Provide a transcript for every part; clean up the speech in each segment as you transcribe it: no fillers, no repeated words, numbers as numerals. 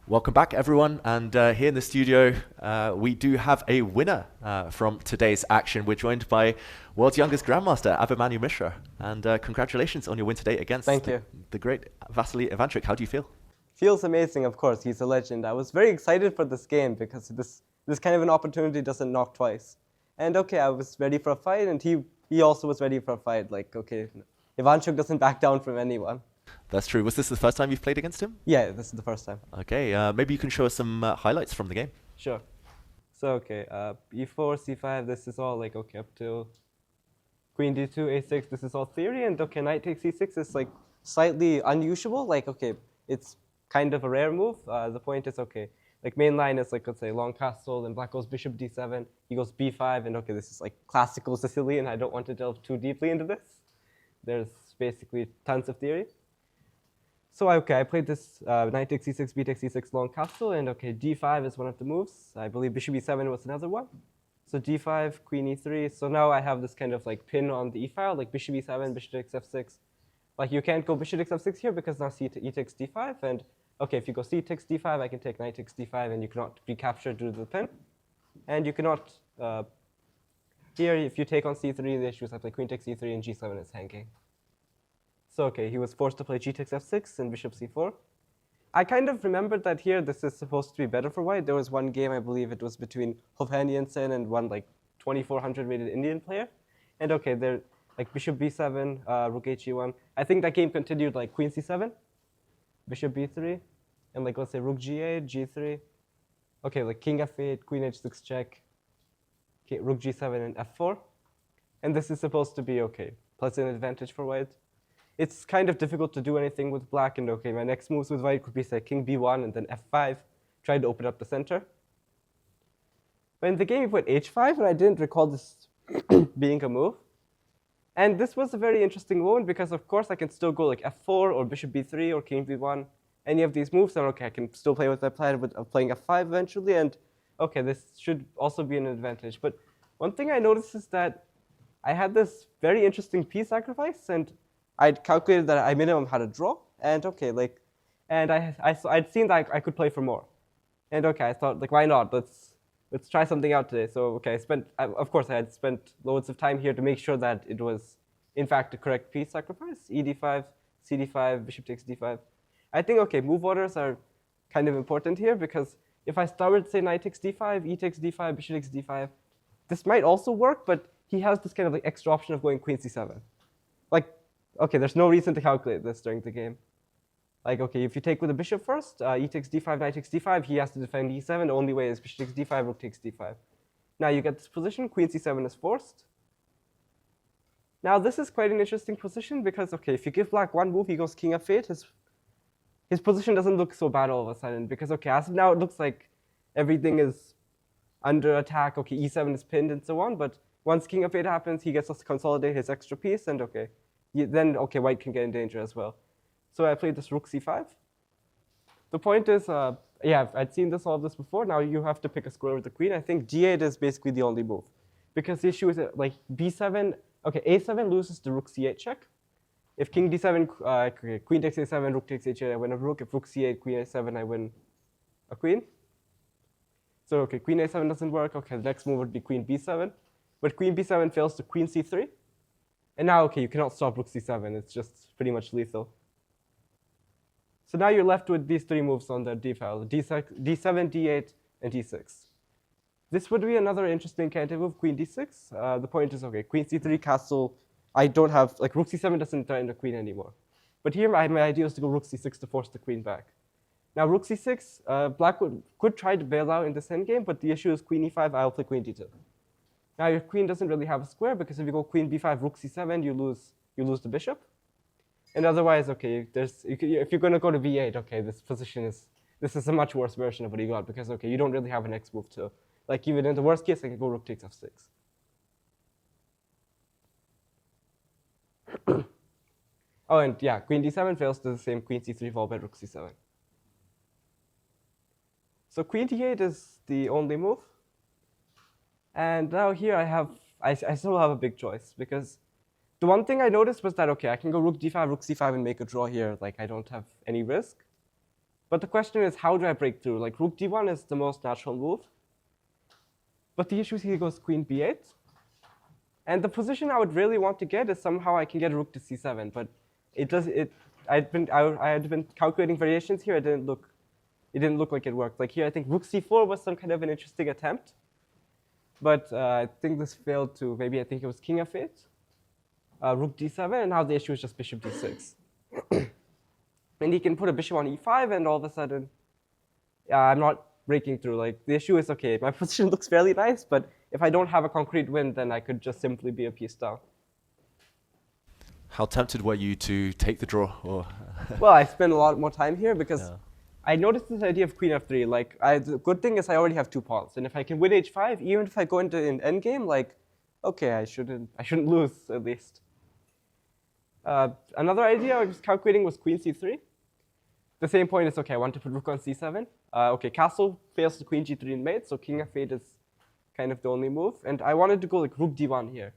Welcome back, everyone. And here in the studio, we do have a winner from today's action. We're joined by world's youngest grandmaster, Abhimanyu Mishra. And congratulations on your win today against the great Vasyl Ivanchuk. How do you feel? Feels amazing, of course. He's a legend. I was very excited for this game because this kind of an opportunity doesn't knock twice. And okay, I was ready for a fight, and he also was ready for a fight. Like, okay, Ivanchuk doesn't back down from anyone. That's true. Was this the first time you've played against him? Yeah, this is the first time. Okay, maybe you can show us some highlights from the game. Sure. So, okay, e4, c5, this is all like, okay, up to queen d2, a6, this is all theory. And okay, knight takes c6 is like slightly unusual. Like, okay, it's kind of a rare move. The point is, okay, like main line is like, let's say, long castle, and black goes bishop d7, he goes b5, and okay, this is like classical Sicilian. I don't want to delve too deeply into this. There's basically tons of theory. So okay, I played this knight takes c6, b takes c6, long castle, and okay, d5 is one of the moves. I believe bishop e7 was another one. So d5, queen e3. So now I have this kind of like pin on the e-file, like bishop e7, bishop takes f6. Like you can't go bishop takes f6 here because now e takes d5, and okay, if you go c takes d5, I can take knight takes d5, and you cannot recapture due to the pin. And you cannot, here if you take on c3, the issue is I play queen takes e3 and g7 is hanging. So okay, he was forced to play g takes f6 and bishop c4. I kind of remembered that here this is supposed to be better for white. There was one game, I believe it was between Hovhanniansen and one like 2400 rated Indian player. And okay, they're like bishop b7, rook he1. I think that game continued like queen c7, bishop b3, and like let's say rook g8, g3. Okay, like king f8, queen h6 check, okay, rook g7 and f4. And this is supposed to be okay, plus an advantage for white. It's kind of difficult to do anything with black, and okay, my next moves with white could be say king b1 and then f5, try to open up the center. But in the game, he put h5, and I didn't recall this being a move. And this was a very interesting moment because, of course, I can still go like f4 or bishop b3 or king b1, any of these moves, and okay, I can still play with that plan of playing f5 eventually, and okay, this should also be an advantage. But one thing I noticed is that I had this very interesting piece sacrifice, and I'd calculated that I minimum had a draw, and okay, like, and I'd seen that I could play for more, and okay, I thought like, why not? Let's try something out today. So okay, of course I had spent loads of time here to make sure that it was in fact the correct piece sacrifice. ed5, cd5, bishop takes d5. I think okay, move orders are kind of important here because if I start with say knight takes d5, e takes d5, bishop takes d5, this might also work, but he has this kind of like extra option of going queen c7, like. Okay, there's no reason to calculate this during the game. Like, okay, if you take with the bishop first, e takes d5, knight takes d5, he has to defend e7. The only way is bishop takes d5, rook takes d5. Now you get this position, queen c7 is forced. Now this is quite an interesting position because, okay, if you give black one move, he goes king f8, his position doesn't look so bad all of a sudden because, okay, as of now it looks like everything is under attack. Okay, e7 is pinned and so on, but once king f8 happens, he gets to consolidate his extra piece, and okay, then okay, white can get in danger as well. So I played this rook c5. The point is, yeah, I'd seen all of this before. Now you have to pick a square with the queen. I think g8 is basically the only move because the issue is that, like b7, okay, a7 loses the rook c8 check. If king d7, queen takes a7, rook takes h8, I win a rook. If rook c8, queen a7, I win a queen. So okay, queen a7 doesn't work. Okay, the next move would be queen b7, but queen b7 fails to queen c3. And now, okay, you cannot stop rook c7. It's just pretty much lethal. So now you're left with these three moves on the d-file, d7, d8, and d6. This would be another interesting candidate move, queen d6. The point is, okay, queen c3, castle. I don't have, like, rook c7 doesn't threaten the queen anymore. But here, my idea is to go rook c6 to force the queen back. Now, rook c6, black could try to bail out in this endgame, but the issue is queen e5, I'll play queen d2. Now your queen doesn't really have a square because if you go queen b5, rook c7, you lose the bishop. And otherwise, okay, if you're going to go to b8, okay, this is a much worse version of what you got because okay, you don't really have an next move to, like even in the worst case, I could go rook takes f6. Oh, and yeah, queen d7 fails to the same queen c3 followed by rook c7. So queen d8 is the only move. And now here I still have a big choice because the one thing I noticed was that, okay, I can go rook d5, rook c5 and make a draw here. Like I don't have any risk. But the question is, how do I break through? Like rook d1 is the most natural move. But the issue is here goes queen b8. And the position I would really want to get is somehow I can get a rook to c7. But I had been calculating variations here. It didn't look like it worked. Like here, I think rook c4 was some kind of an interesting attempt. But I think this failed to, maybe I think it was king f8, rook d7, and now the issue is just bishop d6. And he can put a bishop on e5, and all of a sudden, I'm not breaking through. Like the issue is, okay, my position looks fairly nice, but if I don't have a concrete win, then I could just simply be a piece down. How tempted were you to take the draw? Or Well, I spent a lot more time here because I noticed this idea of queen f3. Like, the good thing is I already have 2 pawns, and if I can win h5, even if I go into an endgame, like, okay, I shouldn't lose at least. Another idea I was calculating was queen c3. The same point is, okay, I want to put rook on c7. Okay, castle fails to queen g3 in mate, so king f8 is kind of the only move. And I wanted to go like rook d1 here.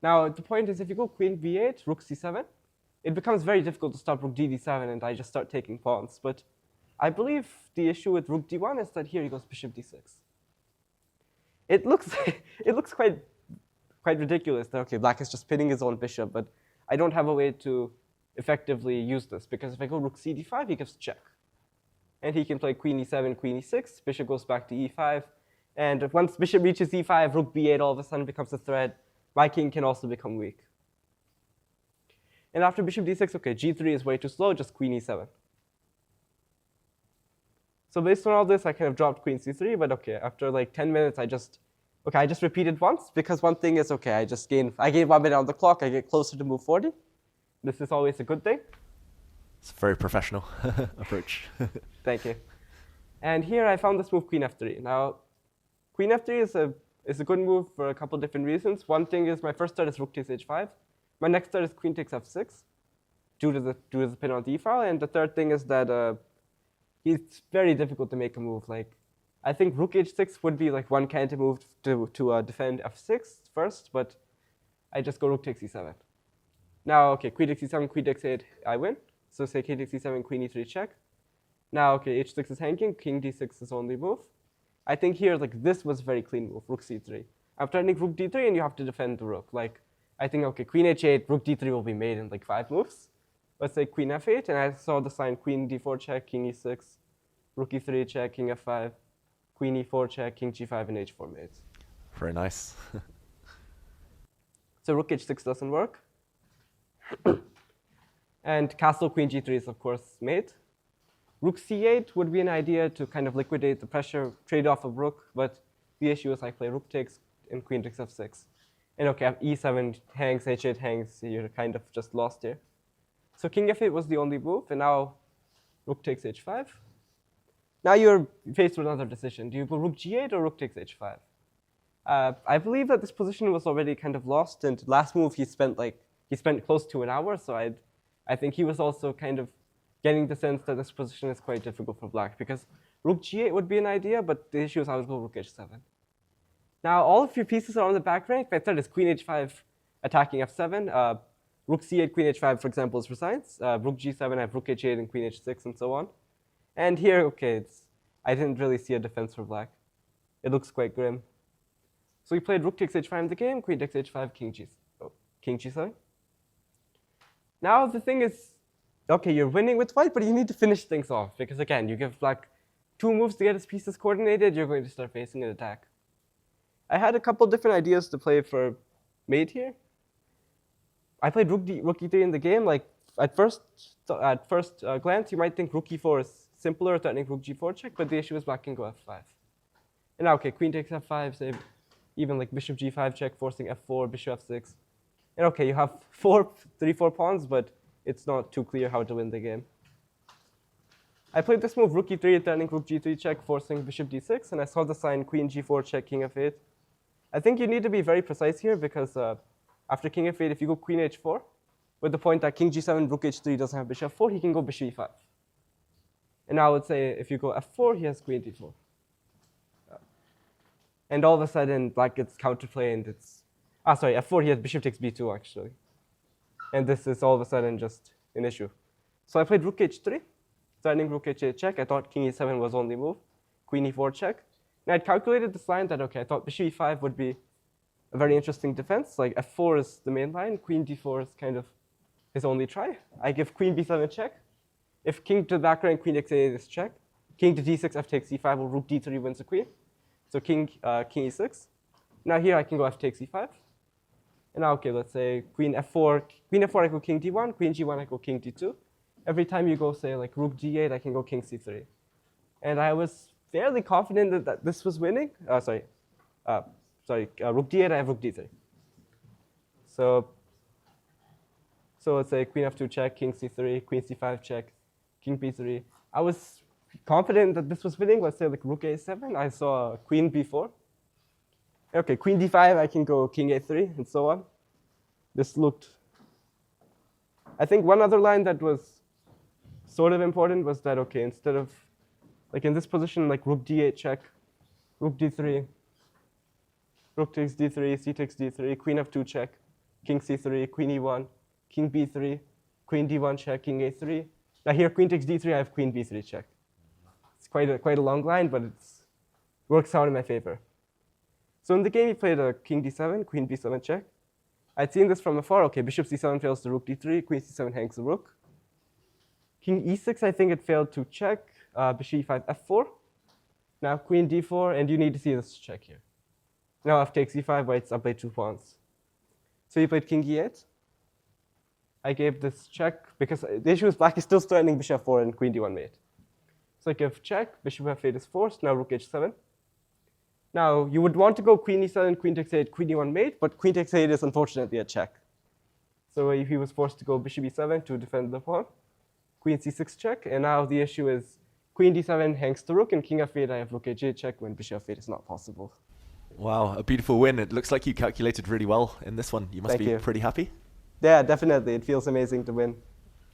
Now, the point is, if you go queen b8, rook c7, it becomes very difficult to stop rook d7, and I just start taking pawns. But I believe the issue with rook d1 is that here he goes bishop d6. It looks quite ridiculous that, okay, black is just pinning his own bishop, but I don't have a way to effectively use this, because if I go rook c d5, he gives check. And he can play queen e7, queen e6, bishop goes back to e5, and once bishop reaches e5, rook b8 all of a sudden becomes a threat. My king can also become weak. And after bishop d6, okay, g3 is way too slow, just queen e7. So based on all this, I kind of dropped queen c3, but okay, after like 10 minutes, I just repeated once, because one thing is, okay, I gain 1 minute on the clock, I get closer to move 40. This is always a good thing. It's a very professional approach. Thank you. And here I found this move queen f3. Now, queen f3 is a good move for a couple different reasons. One thing is my first start is rook takes h5. My next start is queen takes f6 due to the pin on the e-file. And the third thing is that it's very difficult to make a move. Like, I think rook h6 would be like one candidate move to defend f6 first, but I just go rook takes e7. Now, okay, queen takes e7, queen takes 8, I win. So say king takes e7, queen e3 check. Now, okay, h6 is hanging, king d6 is only move. I think here, like, this was a very clean move, rook c3. I'm threatening rook d3, and you have to defend the rook. Like, I think, okay, queen h8, rook d3 will be made in like 5 moves. Let's say queen f8, and I saw the sign queen d4 check, king e6, rook e3 check, king f5, queen e4 check, king g5, and h4 mates. Very nice. So rook h6 doesn't work. And castle queen g3 is, of course, mate. Rook c8 would be an idea to kind of liquidate the pressure trade-off of rook, but the issue is I play rook takes and queen takes f6. And okay, e7 hangs, h8 hangs, you're kind of just lost here. So king f8 was the only move, and now rook takes h5. Now you're faced with another decision. Do you go rook g8 or rook takes h5? I believe that this position was already kind of lost, and last move he spent close to an hour, so I think he was also kind of getting the sense that this position is quite difficult for black, because rook g8 would be an idea, but the issue is I would go rook h7. Now all of your pieces are on the back rank. My threat is queen h5 attacking f7. Rook c8, queen h5, for example, is resigns. Rook g7, I have rook h8 and queen h6 and so on. And here, okay, I didn't really see a defense for black. It looks quite grim. So we played rook takes h5 in the game, queen takes h5, king g7. Now the thing is, okay, you're winning with white, but you need to finish things off, because again, you give black 2 moves to get his pieces coordinated, you're going to start facing an attack. I had a couple different ideas to play for mate here. I played rook e3 in the game. Like at first glance, you might think rook e4 is simpler, threatening rook g4 check, but the issue is black can go f5. And now, okay, queen takes f5, say even like bishop g5 check, forcing f4, bishop f6. And okay, you have 3-4 pawns, but it's not too clear how to win the game. I played this move, rook e3, threatening rook g3 check, forcing bishop d6, and I saw the sign queen g4 check, king f8. I think you need to be very precise here, because after king f8, if you go queen h4, with the point that king g7, rook h3 doesn't have bishop f4, he can go bishop e5. And now let's say if you go f4, he has queen d4. And all of a sudden, black gets counterplay, and it's f4, he has bishop takes b2, actually. And this is all of a sudden just an issue. So I played rook h3. threatening rook h8 check. I thought king e7 was only move. Queen e4 check. And I'd calculated this line that, okay, I thought bishop e5 would be a very interesting defense. Like f4 is the main line. Queen d4 is kind of his only try. I give queen b7 check. If king to the back rank, queen x8 is check. King to d6, f takes e5, or rook d3 wins the queen. So king e6. Now here I can go f takes e5. And now, okay, let's say queen f4, I go king d1, queen g1, I go king d2. Every time you go, say, like rook g8, I can go king c3. And I was fairly confident that this was winning. Rook d8, I have rook d3. So let's say queen f2 check, king c3, queen c5 check, king b3. I was confident that this was winning. Let's say like rook a7, I saw queen b4. Okay, queen d5, I can go king a3, and so on. This looked... I think one other line that was sort of important was that, okay, instead of, like in this position, like rook d8 check, rook d3, rook takes d3, c takes d3, queen f2 check, king c3, queen e1, king b3, queen d1 check, king a3. Now here, queen takes d3, I have queen b3 check. It's quite a long line, but it works out in my favor. So in the game, he played a king d7, queen b7 check. I'd seen this from afar. Okay, bishop c7 fails to rook d3, queen c7 hangs the rook. King e6, I think it failed to check. Bishop e5, f4. Now queen d4, and you need to see this check here. Now f takes e5, white's up by 2 pawns. So he played king e8. I gave this check because the issue is black is still threatening bishop f4 and queen d1 mate. So I give check, bishop f8 is forced, now rook h7. Now, you would want to go queen e7, queen takes 8, queen e1 mate, but queen takes 8 is unfortunately a check. So he was forced to go bishop e7 to defend the pawn. Queen c6 check, and now the issue is queen d7 hangs the rook, and king f8, I have rook h8 check when bishop f8 is not possible. Wow, a beautiful win. It looks like you calculated really well in this one. You must be pretty happy. Yeah, definitely. It feels amazing to win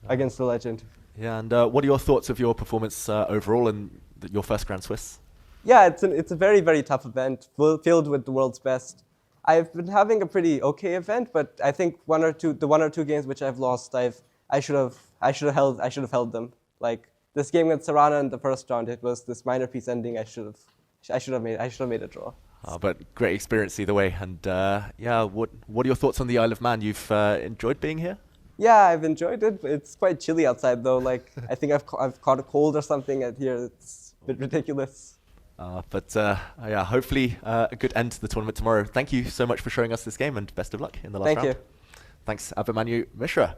against the legend. Yeah, and what are your thoughts of your performance overall in your first Grand Swiss? Yeah, it's a very, very tough event, filled with the world's best. I've been having a pretty okay event, but I think the one or two games which I've lost, I should have held them. Like this game against Serrana in the first round, it was this minor piece ending. I should have made a draw. But great experience either way. And yeah, what are your thoughts on the Isle of Man? You've enjoyed being here? Yeah, I've enjoyed it. It's quite chilly outside though. Like I think I've caught a cold or something out here. It's a bit ridiculous. But yeah, hopefully a good end to the tournament tomorrow. Thank you so much for showing us this game, and best of luck in the last round. Thank you. Thanks, Abhimanyu Mishra.